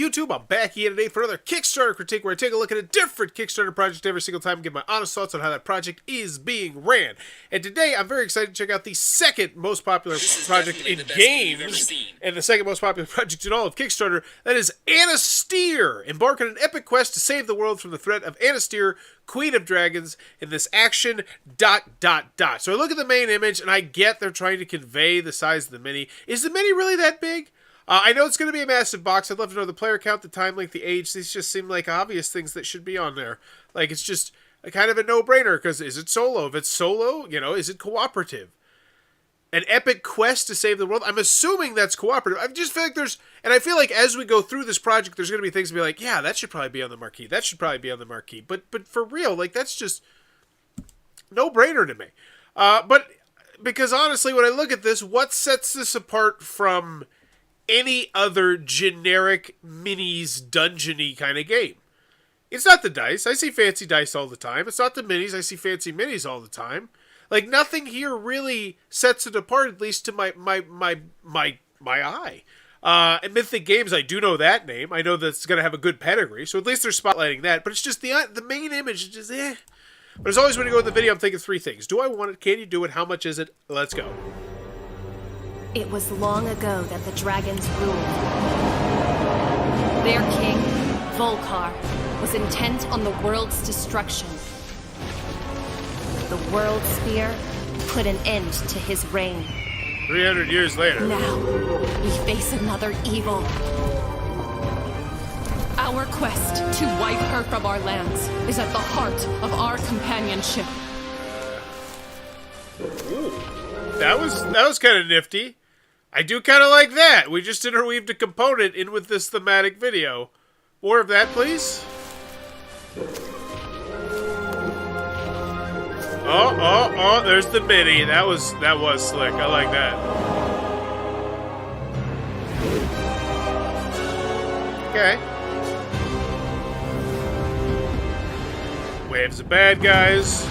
YouTube? I'm back here today for another Kickstarter critique where I take a look at a different Kickstarter project every single time and give my honest thoughts on how that project is being ran. And today, I'm very excited to check out the second most popular project in games, and the second most popular project in all of Kickstarter. That is Anastyr. Embark on an epic quest to save the world from the threat of Anastyr, Queen of Dragons, in this action ... So I look at the main image, and I get they're trying to convey the size of the mini. Is the mini really that big? I know it's going to be a massive box. I'd love to know the player count, the time length, the age. These just seem like obvious things that should be on there. Like, it's just a kind of a no-brainer, because is it solo? If it's solo, you know, is it cooperative? An epic quest to save the world? I'm assuming that's cooperative. I just feel like and I feel like as we go through this project, there's going to be things to be like, yeah, that should probably be on the marquee. That should probably be on the marquee. But for real, like, that's just no-brainer to me. But because honestly, when I look at this, what sets this apart from any other generic minis dungeony kind of game? It's not the dice. I see fancy dice all the time. It's not the minis. I see fancy minis all the time. Like, nothing here really sets it apart, at least to my eye. And Mythic Games, I do know that name. I know that's going to have a good pedigree, so at least they're spotlighting that. But it's just the main image is just eh. But as always, when you go in the video, I'm thinking three things. Do I want it? Can you do it? How much is it? Let's go. It was long ago that the dragons ruled. Their king, Volcar, was intent on the world's destruction. The World Spear put an end to his reign. 300 years later. Now, we face another evil. Our quest to wipe her from our lands is at the heart of our companionship. Ooh, that was kind of nifty. I do kind of like that. We just interweaved a component in with this thematic video. More of that, please. Oh, there's the mini. That was slick. I like that. Okay. Waves of bad guys.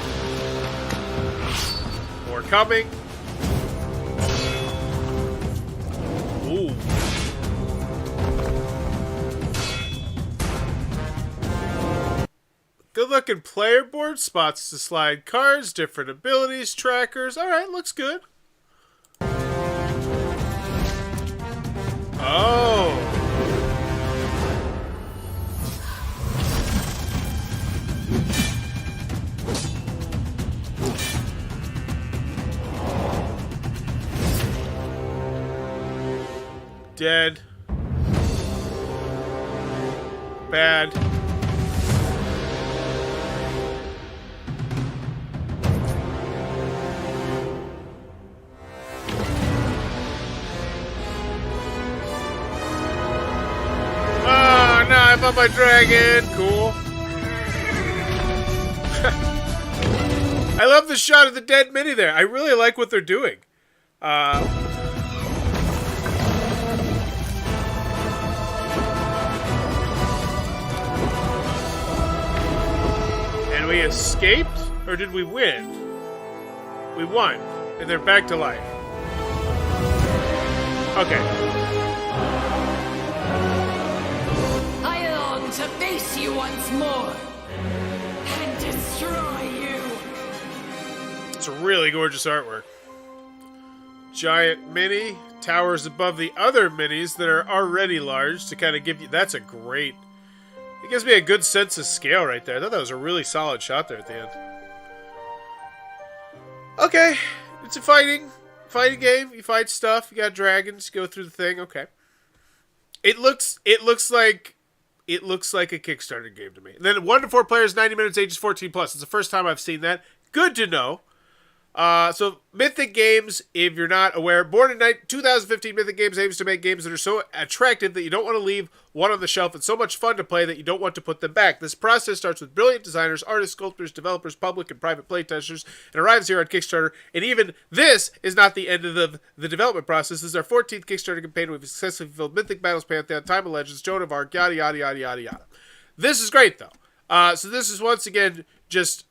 More coming. Ooh. Good looking player board, spots to slide cards, different abilities, trackers. Alright, looks good. Oh. Dead. Bad. Oh, no, I'm on my dragon. Cool. I love the shot of the dead mini there. I really like what they're doing. We escaped, or did we win? We won, and they're back to life. Okay. I long to face you once more and destroy you. It's a really gorgeous artwork. Giant mini towers above the other minis that are already large to kind of give you. That's a great. It gives me a good sense of scale right there. I thought that was a really solid shot there at the end. Okay. It's a fighting game. You fight stuff. You got dragons. You go through the thing. Okay. It looks like a Kickstarter game to me. And then 1 to 4 players, 90 minutes, ages 14 plus. It's the first time I've seen that. Good to know. So Mythic Games, if you're not aware, born in 2015, Mythic Games aims to make games that are so attractive that you don't want to leave one on the shelf and so much fun to play that you don't want to put them back. This process starts with brilliant designers, artists, sculptors, developers, public and private playtesters, and arrives here on Kickstarter. And even this is not the end of the development process. This is our 14th Kickstarter campaign. We've successfully fulfilled Mythic Battles, Pantheon, Time of Legends, Joan of Arc, yada, yada, yada, yada, yada. This is great, though. So this is once again just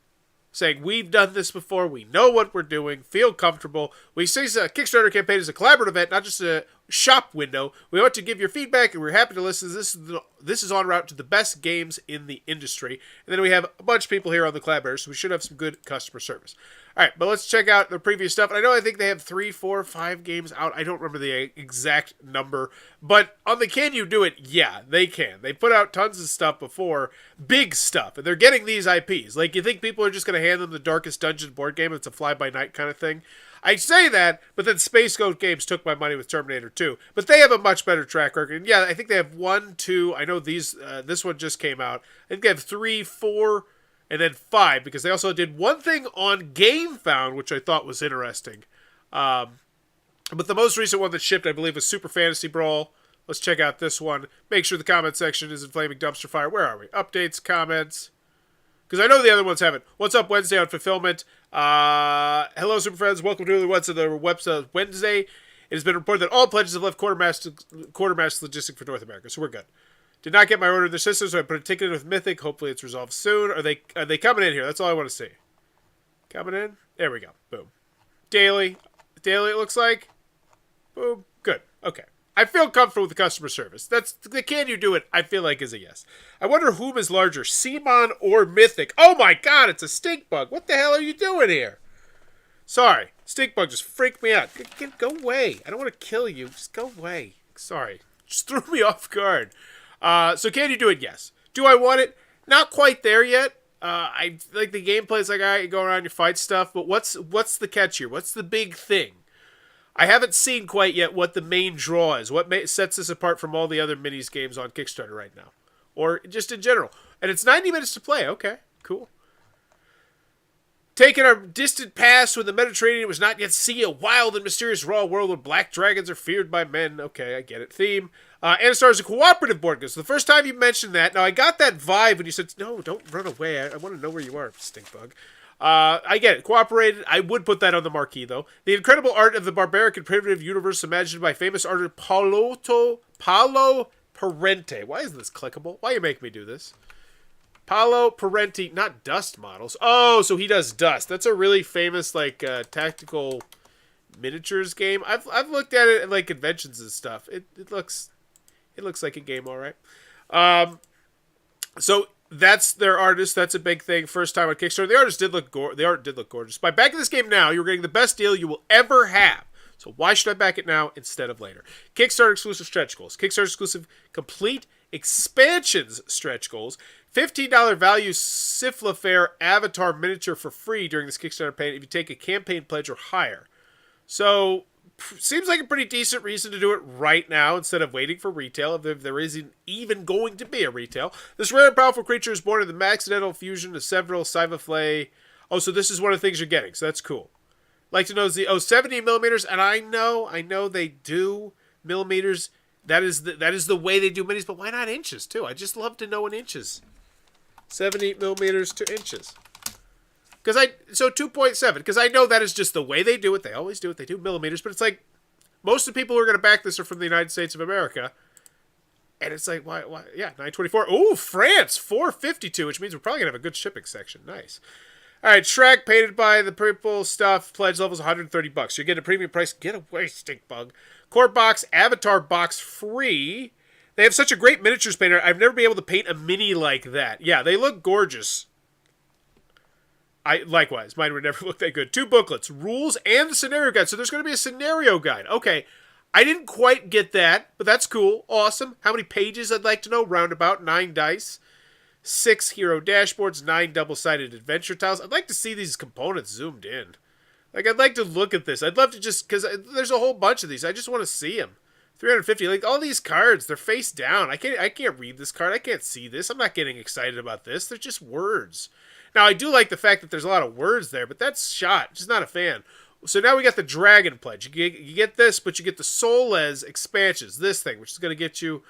saying we've done this before, we know what we're doing, feel comfortable. We see a Kickstarter campaign as a collaborative event, not just shop window. We want to give your feedback, and we're happy to listen. This is en route to the best games in the industry. And then we have a bunch of people here on the collaborators, so we should have some good customer service. All right, but let's check out the previous stuff. And I think they have 3, 4, 5 games out. I don't remember the exact number. But on the Can You Do It? Yeah, they can. They put out tons of stuff before, big stuff, and they're getting these IPs. Like, you think people are just going to hand them the Darkest Dungeon board game? It's a fly-by-night kind of thing. I say that, but then Space Ghost Games took my money with Terminator 2. But they have a much better track record. And yeah, I think they have 1, 2. I know these. This one just came out. I think they have 3, 4, and then 5, because they also did one thing on GameFound, which I thought was interesting. But the most recent one that shipped, I believe, was Super Fantasy Brawl. Let's check out this one. Make sure the comment section is in flaming dumpster fire. Where are we? Updates, comments. Because I know the other ones haven't. What's up Wednesday on Fulfillment? Hello, Super Friends. Welcome to What's the website Wednesday. It has been reported that all pledges have left Quartermaster Logistic for North America, so we're good. Did not get my order in their system, so I put a ticket in with Mythic. Hopefully it's resolved soon. Are they coming in here? That's all I want to see. Coming in? There we go. Boom. Daily. Daily, it looks like. Boom. Good. Okay. I feel comfortable with the customer service. That's the Can You Do It, I feel like, is a yes. I wonder whom is larger, Simon or Mythic. Oh my god, it's a stink bug. What the hell are you doing here? Sorry. Stink bug just freaked me out. Go away. I don't want to kill you. Just go away. Sorry. Just threw me off guard. So Can You Do It? Yes. Do I want it? Not quite there yet. I like the gameplay is like, all right, you go around, you fight stuff, but what's the catch here? What's the big thing? I haven't seen quite yet what the main draw is. What sets this apart from all the other minis games on Kickstarter right now. Or just in general. And it's 90 minutes to play. Okay, cool. Taking our distant past when the Mediterranean was not yet sea, a wild and mysterious raw world where black dragons are feared by men. Okay, I get it. Theme. Anastyr is a cooperative board game. So the first time you mentioned that, now I got that vibe when you said, no, don't run away. I want to know where you are, stink bug. I get it. Cooperated. I would put that on the marquee, though. The incredible art of the barbaric and primitive universe imagined by famous artist Paolo Parente. Why is this clickable? Why you make me do this? Paolo Parente, not Dust models. Oh, so he does Dust. That's a really famous, like, tactical miniatures game. I've looked at it at, like, conventions and stuff. It looks like a game, all right. So that's their artist. That's a big thing. First time on Kickstarter. The art did look gorgeous. By backing this game now, you're getting the best deal you will ever have. So why should I back it now instead of later? Kickstarter exclusive stretch goals. Kickstarter exclusive complete expansions stretch goals. $15 value Syphilafair avatar miniature for free during this Kickstarter campaign if you take a campaign pledge or higher. So seems like a pretty decent reason to do it right now instead of waiting for retail, if there isn't even going to be a retail. This rare and powerful creature is born in the accidental fusion of several Syphilafair. Oh, so this is one of the things you're getting, so that's cool. Like to know is the 70 millimeters, and I know they do millimeters. That is the way they do minis, but why not inches too? I just love to know in inches. 70 millimeters to inches. So 2.7, because I know that is just the way they do it. They always do it. They do millimeters, but it's like most of the people who are going to back this are from the United States of America. And it's like, why? Yeah, 924. Oh, France, 452, which means we're probably going to have a good shipping section. Nice. All right, Shrek, painted by the purple stuff. Pledge level's $130. You're getting a premium price. Get away, stink bug. Core box, avatar box free. They have such a great miniatures painter. I've never been able to paint a mini like that. Yeah, they look gorgeous. Likewise, mine would never look that good. 2 booklets, rules and the scenario guide. So there's going to be a scenario guide. Okay, I didn't quite get that, but that's cool. Awesome. How many pages I'd like to know? Roundabout 9 dice. 6 hero dashboards, 9 double-sided adventure tiles. I'd like to see these components zoomed in. Like, I'd like to look at this. I'd love to just, because there's a whole bunch of these. I just want to see them. 350. Like, all these cards, they're face down. I can't read this card. I can't see this. I'm not getting excited about this. They're just words. Now, I do like the fact that there's a lot of words there, but that's shot. Just not a fan. So now we got the Dragon Pledge. You get this, but you get the Soulless expansions. This thing, which is going to get you,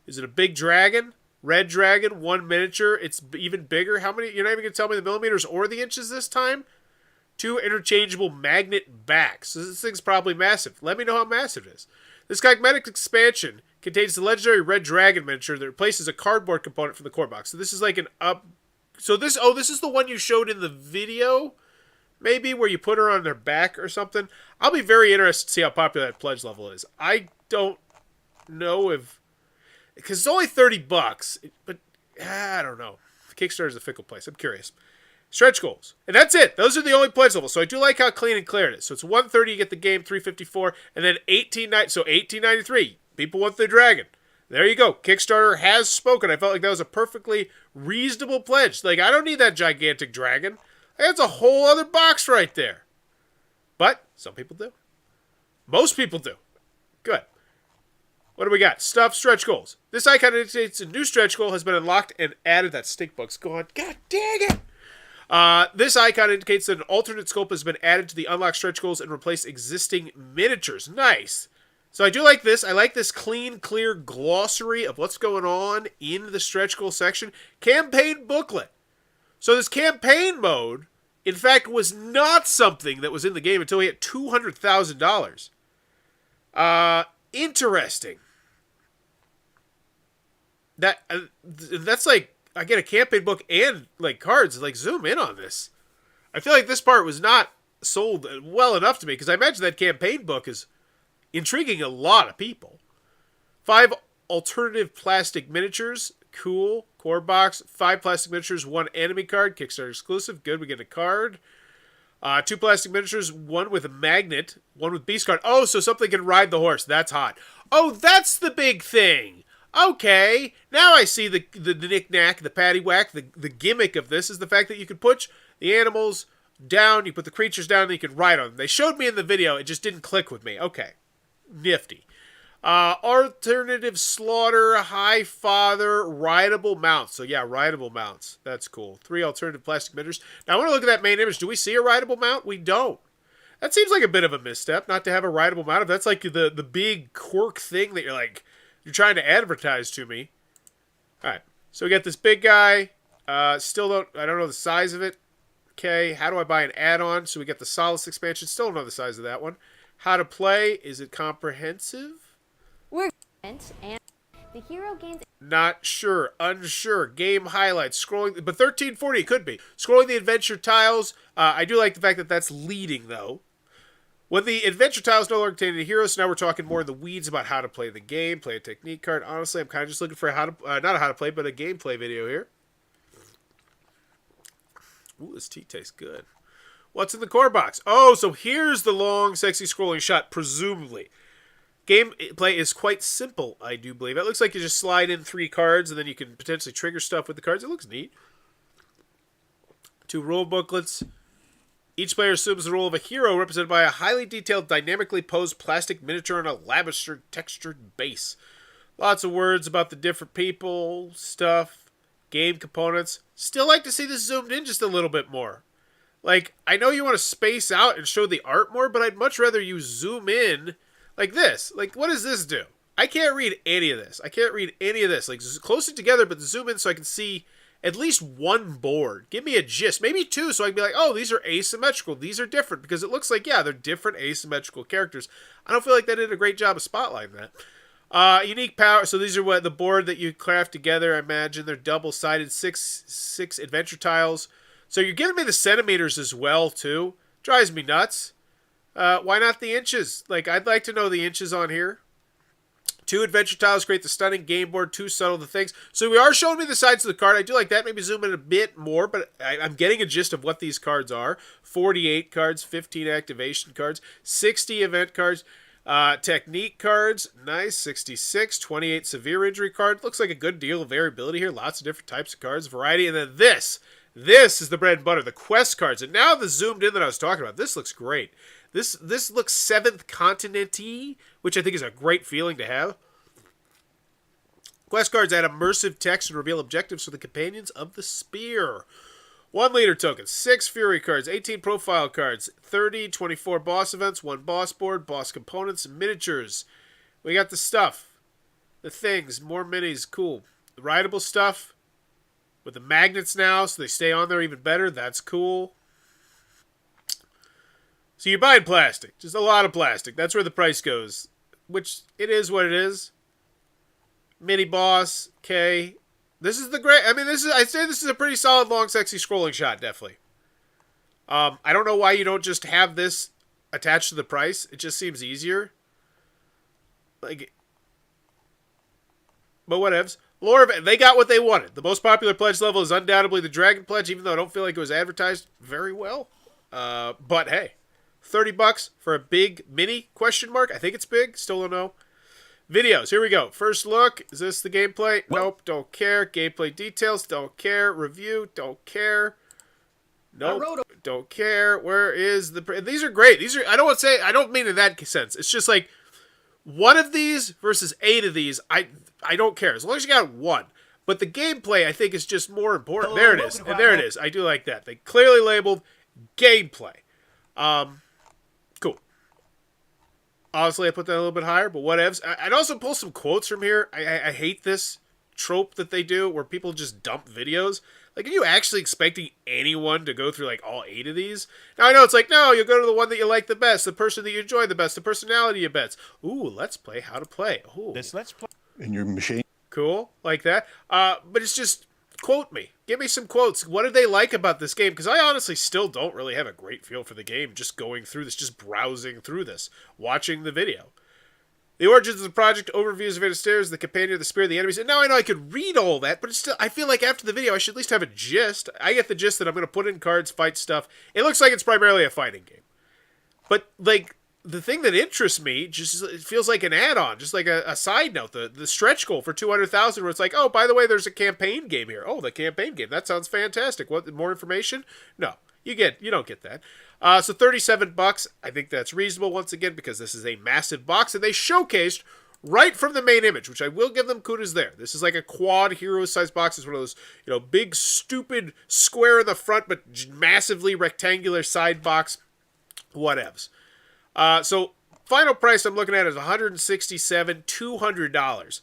is it a big dragon? Red dragon, 1 miniature. It's even bigger. How many? You're not even going to tell me the millimeters or the inches this time? 2 interchangeable magnet backs. So this thing's probably massive. Let me know how massive it is. This cosmetic expansion contains the legendary red dragon miniature that replaces a cardboard component from the core box. So this is like an up. So this is the one you showed in the video. maybe, where you put her on their back or something. I'll be very interested to see how popular that pledge level is. I don't know if... Because it's only $30, but I don't know. Kickstarter is a fickle place. I'm curious. Stretch goals. And that's it. Those are the only pledge levels. So I do like how clean and clear it is. So it's $130, you get the game, $354, and then $18.93. People want the dragon. There you go. Kickstarter has spoken. I felt like that was a perfectly reasonable pledge. Like, I don't need that gigantic dragon. That's a whole other box right there. But some people do. Most people do. Good. What do we got? Stuff, stretch goals. This icon indicates a new stretch goal has been unlocked and added. That stink bug's gone. God dang it. This icon indicates that an alternate scope has been added to the unlocked stretch goals and replaced existing miniatures. Nice. So I do like this. I like this clean, clear glossary of what's going on in the stretch goal section. Campaign booklet. So this campaign mode, in fact, was not something that was in the game until we hit $200,000. Interesting. That's like, I get a campaign book and like cards. Like, zoom in on this. I feel like this part was not sold well enough to me, because I imagine that campaign book is intriguing a lot of people. 5 alternative plastic miniatures. Cool. Core box. 5 plastic miniatures. 1 enemy card. Kickstarter exclusive. Good. We get a card. 2 plastic miniatures. 1 with a magnet. 1 with beast card. Oh, so something can ride the horse. That's hot. Oh, that's the big thing. Okay. Now I see the knick-knack, the paddywhack. The gimmick of this is the fact that you can put the animals down. You put the creatures down and you can ride on them. They showed me in the video. It just didn't click with me. Okay. Nifty. Alternative slaughter, high father, rideable mounts. So yeah, rideable mounts. That's cool. 3 alternative plastic miniatures. Now I want to look at that main image. Do we see a rideable mount? We don't. That seems like a bit of a misstep, not to have a rideable mount. If that's like the big quirk thing that you're trying to advertise to me. Alright. So we got this big guy. I don't know the size of it. Okay. How do I buy an add-on? So we got the Solace expansion. Still don't know the size of that one. How to play. Is it comprehensive? We're and the hero gains. Not sure. Unsure. Game highlights. Scrolling. But 1340 it could be. Scrolling the adventure tiles. I do like the fact that that's leading, though. When the adventure tiles no longer contain any heroes, so now we're talking more in the weeds about how to play the game, play a technique card. Honestly, I'm kind of just looking for not a how to play, but a gameplay video here. Ooh, this tea tastes good. What's in the core box? Oh, so here's the long, sexy scrolling shot, presumably. Gameplay is quite simple, I do believe. It looks like you just slide in 3 cards, and then you can potentially trigger stuff with the cards. It looks neat. 2 rule booklets. Each player assumes the role of a hero represented by a highly detailed, dynamically posed plastic miniature on a lavish textured base. Lots of words about the different people, stuff, game components. Still like to see this zoomed in just a little bit more. Like, I know you want to space out and show the art more, but I'd much rather you zoom in like this. Like, what does this do? I can't read any of this. Like, close it together, but zoom in so I can see at least 1 board. Give me a gist. Maybe 2, so I can be like, oh, these are asymmetrical. These are different. Because it looks like, yeah, they're different asymmetrical characters. I don't feel like they did a great job of spotlighting that. Unique power. So these are what the board that you craft together. I imagine they're double-sided, 6 adventure tiles. So you're giving me the centimeters as well, too. Drives me nuts. Why not the inches? Like, I'd like to know the inches on here. 2 adventure tiles create the stunning game board. 2 settle the things. So we are showing me the sides of the card. I do like that. Maybe zoom in a bit more, but I'm getting a gist of what these cards are. 48 cards, 15 activation cards, 60 event cards, technique cards. Nice. 66, 28 severe injury card. Looks like a good deal of variability here. Lots of different types of cards, variety. And then this is the bread and butter, the quest cards. And now the zoomed in that I was talking about. This looks great. This looks 7th continent-y, which I think is a great feeling to have. Quest cards add immersive text and reveal objectives for the companions of the spear. 1 leader token, 6 fury cards, 18 profile cards, 30, 24 boss events, 1 boss board, boss components, and miniatures. We got the stuff, the things, more minis, cool. The rideable stuff with the magnets now, so they stay on there even better. That's cool. So you're buying plastic. Just a lot of plastic. That's where the price goes. Which, it is what it is. Mini boss. Okay. This is the great... I mean, I'd say this is a pretty solid, long, sexy scrolling shot, definitely. I don't know why you don't just have this attached to the price. It just seems easier. Like, but whatevs. Lore, they got what they wanted. The most popular pledge level is undoubtedly the Dragon Pledge, even though I don't feel like it was advertised very well. But hey, $30 for a big mini question mark. I think it's big. Still don't know. Videos. Here we go. First look. Is this the gameplay? Nope. Don't care. Gameplay details. Don't care. Review. Don't care. Nope. Don't care. Where is the... These are great. These are... I don't want to say... I don't mean in that sense. It's just like... One of these versus 8 of these, I don't care. As long as you got one. But the gameplay, I think, is just more important. There it is. And there it is. I do like that. They clearly labeled gameplay. Cool. Honestly, I put that a little bit higher, but whatevs. I'd also pull some quotes from here. I hate this trope that they do where people just dump videos. Like, are you actually expecting anyone to go through, like, all 8 of these? Now, I know it's like, no, you'll go to the one that you like the best, the person that you enjoy the best, the personality you bets. Ooh, let's play how to play. Ooh. Let's play. In your machine. Cool, like that. But it's just, quote me. Give me some quotes. What did they like about this game? Because I honestly still don't really have a great feel for the game just going through this, just browsing through this, watching the video. The origins of the project, overviews of Anastyr, the companion, the spirit, the enemies. And now I know I could read all that, but it's still, I feel like after the video, I should at least have a gist. I get the gist that I'm going to put in cards, fight stuff. It looks like it's primarily a fighting game. But, like, the thing that interests me, just it feels like an add-on, just like a side note, the stretch goal for 200,000, where it's like, oh, by the way, there's a campaign game here. Oh, the campaign game. That sounds fantastic. What, more information? No. You don't get that. So $37. I think that's reasonable once again because this is a massive box and they showcased right from the main image, which I will give them kudos there. This is like a quad hero size box. It's one of those, big stupid square in the front but massively rectangular side box. Whatevs. So final price I'm looking at is $167, $200.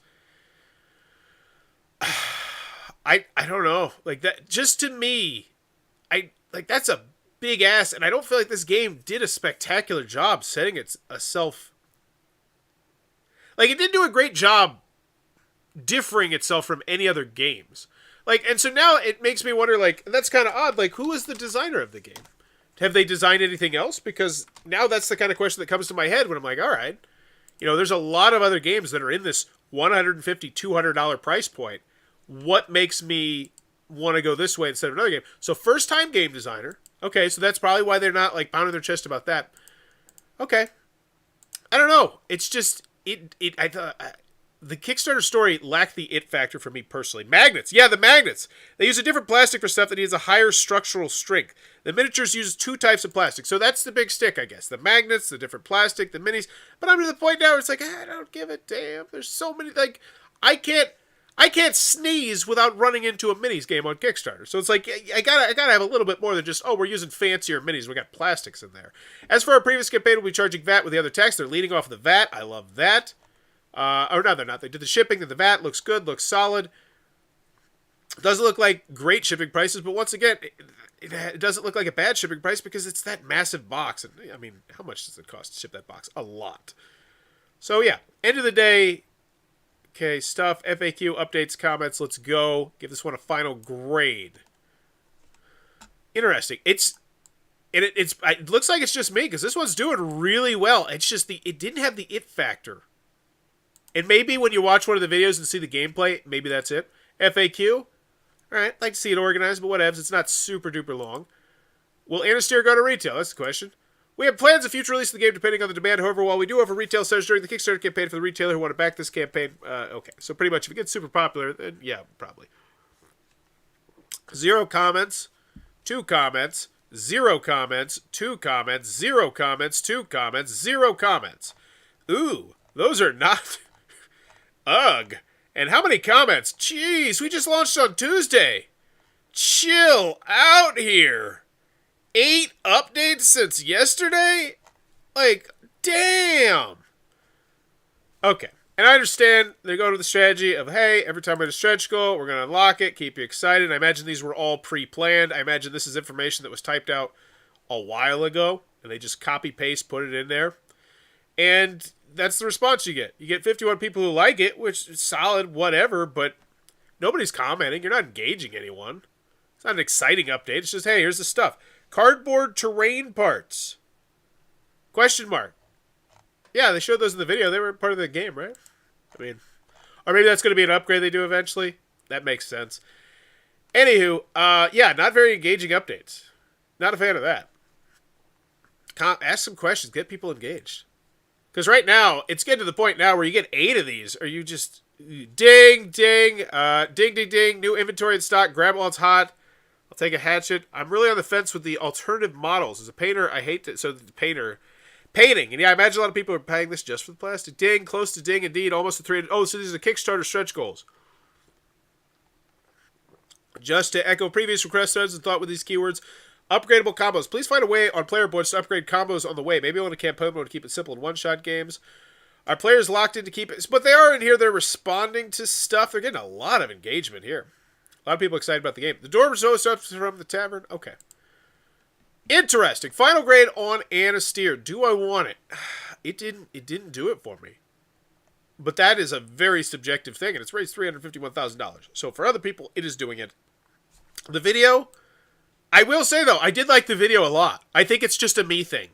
I don't know. Like that just to me, that's a big ass, and I don't feel like this game did a spectacular job setting itself. Like, it didn't do a great job differing itself from any other games. Like, and so now it makes me wonder, like, that's kind of odd, like, who is the designer of the game? Have they designed anything else? Because now that's the kind of question that comes to my head when I'm like, all right, there's a lot of other games that are in this $150, $200 price point. What makes me want to go this way instead of another game? So first-time game designer. Okay, so that's probably why they're not, like, pounding their chest about that. Okay. I don't know. It's just, the Kickstarter story lacked the it factor for me personally. Magnets. Yeah, the magnets. They use a different plastic for stuff that needs a higher structural strength. The miniatures use 2 types of plastic. So that's the big stick, I guess. The magnets, the different plastic, the minis. But I'm to the point now where it's like, I don't give a damn. There's so many, like, I can't sneeze without running into a minis game on Kickstarter. So it's like, I gotta have a little bit more than just, oh, we're using fancier minis. We got plastics in there. As for our previous campaign, we'll be charging VAT with the other tax. They're leading off the VAT. I love that. Or no, they're not. They did the shipping, then the VAT. Looks good, looks solid. Doesn't look like great shipping prices, but once again, it doesn't look like a bad shipping price because it's that massive box. And I mean, how much does it cost to ship that box? A lot. So yeah, end of the day, okay, stuff, FAQ, updates, comments, let's go. Give this one a final grade. Interesting. It looks like it's just me, because this one's doing really well. It's just it didn't have the it factor. And maybe when you watch one of the videos and see the gameplay, maybe that's it. FAQ. Alright, like to see it organized, but whatevs. It's not super duper long. Will Anastyr go to retail? That's the question. We have plans of future release of the game depending on the demand. However, while we do have a retail sales during the Kickstarter campaign for the retailer who want to back this campaign, okay. So pretty much if it gets super popular, then yeah, probably. 0 comments, 2 comments, 0 comments, 2 comments, 0 comments, 2 comments, 0 comments. Ooh, those are not... Ugh. And how many comments? Jeez, we just launched on Tuesday. Chill out here. 8 updates since yesterday? Like, damn. Okay. And I understand they go to the strategy of, hey, every time we hit a stretch goal, we're going to unlock it, keep you excited. I imagine these were all pre-planned. I imagine this is information that was typed out a while ago, and they just copy-paste, put it in there. And that's the response you get. You get 51 people who like it, which is solid, whatever, but nobody's commenting. You're not engaging anyone. It's not an exciting update. It's just, hey, here's the stuff. Cardboard terrain parts. Question mark. Yeah, they showed those in the video. They were part of the game, right? I mean, or maybe that's going to be an upgrade they do eventually. That makes sense. Anywho, yeah, not very engaging updates. Not a fan of that. Ask some questions. Get people engaged. Because right now, it's getting to the point now where you get 8 of these, or you just ding, ding, ding, ding, ding, new inventory in stock, grab while it's hot. I'll take a hatchet. I'm really on the fence with the alternative models. As a painter, I hate it. So the painting. And yeah, I imagine a lot of people are paying this just for the plastic. Ding, close to ding, indeed, almost to 300. Oh, so these are Kickstarter stretch goals. Just to echo previous requests and thought with these keywords, upgradable combos. Please find a way on player boards to upgrade combos on the way. Maybe on a campaign mode to keep it simple in one-shot games. Are players locked in to keep it? But they are in here. They're responding to stuff. They're getting a lot of engagement here. A lot of people excited about the game. The door was up from the tavern. Okay. Interesting. Final grade on Anastyr. Do I want it? It didn't do it for me. But that is a very subjective thing, and it's raised $351,000. So for other people, it is doing it. The video, I will say though, I did like the video a lot. I think it's just a me thing.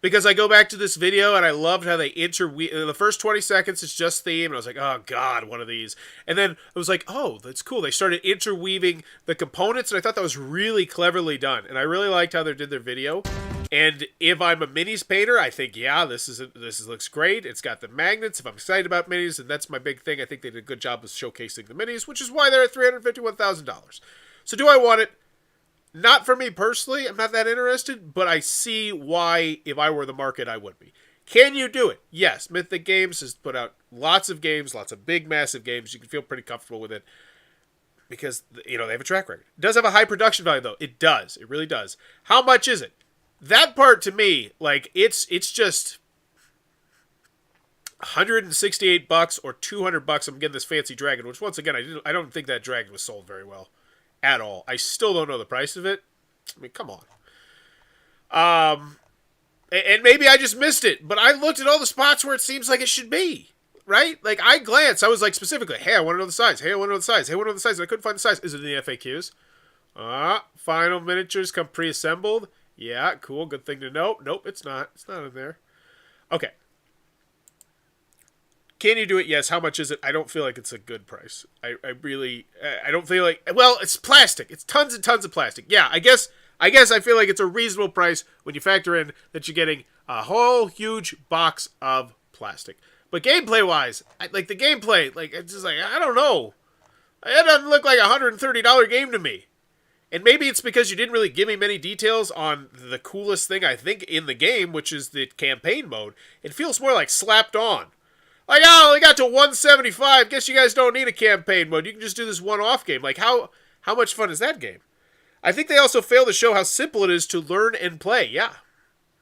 Because I go back to this video and I loved how they interweave. The first 20 seconds it's just theme, and I was like, oh god, one of these. And then it was like, oh, that's cool. They started interweaving the components, and I thought that was really cleverly done. And I really liked how they did their video. And if I'm a minis painter, I think, yeah, this looks great. It's got the magnets. If I'm excited about minis, and that's my big thing, I think they did a good job of showcasing the minis, which is why they're at $351,000. So do I want it? Not for me personally. I'm not that interested, but I see why, if I were the market, I would be. Can you do it? Yes. Mythic Games has put out lots of games, lots of big, massive games. You can feel pretty comfortable with it because, you know, they have a track record. It does have a high production value, though. It does. It really does. How much is it? That part, to me, like, it's just $168 or $200. I'm getting this fancy dragon, which, once again, I don't think that dragon was sold very well. At all. I still don't know the price of it. I mean, come on. And maybe I just missed it, but I looked at all the spots where it seems like it should be, right? Like, I glanced. I was like, specifically, hey, I want to know the size. Hey, I want to know the size. Hey, I want to know the size. And I couldn't find the size. Is it in the FAQs? Final miniatures come pre-assembled. Yeah, cool. Good thing to know. Nope, it's not. It's not in there. Okay. Can you do it? Yes. How much is it? I don't feel like it's a good price. I don't feel like, well, it's plastic. It's tons and tons of plastic. Yeah, I guess I feel like it's a reasonable price when you factor in that you're getting a whole huge box of plastic. But gameplay-wise, like the gameplay, like it's just like, I don't know. It doesn't look like a $130 game to me. And maybe it's because you didn't really give me many details on the coolest thing, I think, in the game, which is the campaign mode. It feels more like slapped on. Like, oh, I only got to 175. Guess you guys don't need a campaign mode. You can just do this one-off game. Like, how much fun is that game? I think they also fail to show how simple it is to learn and play. Yeah.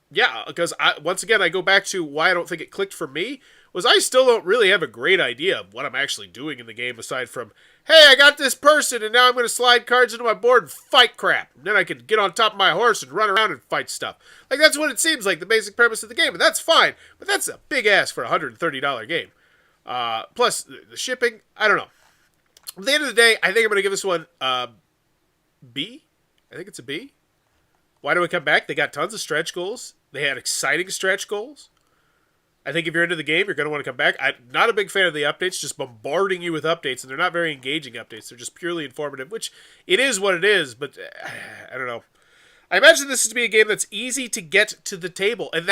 Yeah, because, once again, I go back to why I don't think it clicked for me, was I still don't really have a great idea of what I'm actually doing in the game, aside from, hey, I got this person, and now I'm going to slide cards into my board and fight crap. And then I can get on top of my horse and run around and fight stuff. Like, that's what it seems like, the basic premise of the game, and that's fine. But that's a big ask for a $130 game. Plus, the shipping, I don't know. At the end of the day, I think I'm going to give this one B. I think it's a B. Why do we come back? They got tons of stretch goals. They had exciting stretch goals. I think if you're into the game, you're going to want to come back. I'm not a big fan of the updates, just bombarding you with updates, and they're not very engaging updates. They're just purely informative, which it is what it is, but I don't know. I imagine this is to be a game that's easy to get to the table, and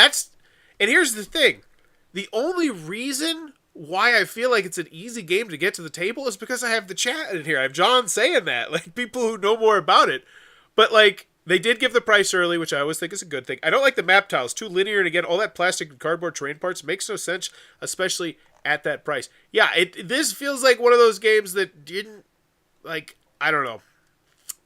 here's the thing. The only reason why I feel like it's an easy game to get to the table is because I have the chat in here. I have John saying that, like, people who know more about it. But, like, they did give the price early, which I always think is a good thing. I don't like the map tiles. Too linear, and again, all that plastic and cardboard terrain parts makes no sense, especially at that price. Yeah, this feels like one of those games that didn't, like, I don't know.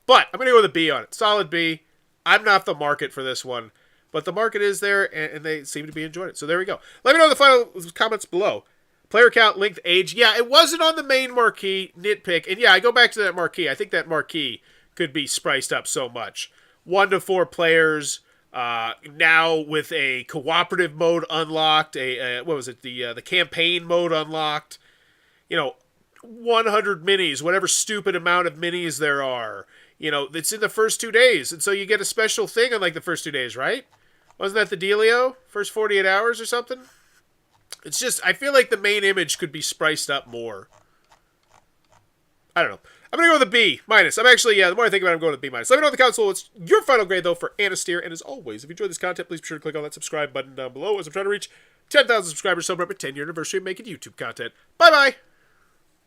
But I'm going to go with a B on it. Solid B. I'm not the market for this one. But the market is there, and they seem to be enjoying it. So there we go. Let me know in the final comments below. Player count, length, age. Yeah, it wasn't on the main marquee, nitpick. And yeah, I go back to that marquee. I think that marquee could be spiced up so much. 1 to 4 players, now with a cooperative mode unlocked, what was it, the campaign mode unlocked. You know, 100 minis, whatever stupid amount of minis there are. You know, it's in the first 2 days. And so you get a special thing on, like, the first 2 days, right? Wasn't that the dealio? First 48 hours or something? It's just, I feel like the main image could be spiced up more. I don't know. I'm going to go with a B minus. I'm actually, the more I think about it, I'm going with a B minus. Let me know in the console what's your final grade, though, for Anastyr. And as always, if you enjoyed this content, please be sure to click on that subscribe button down below as I'm trying to reach 10,000 subscribers, celebrate my 10-year anniversary of making YouTube content. Bye-bye!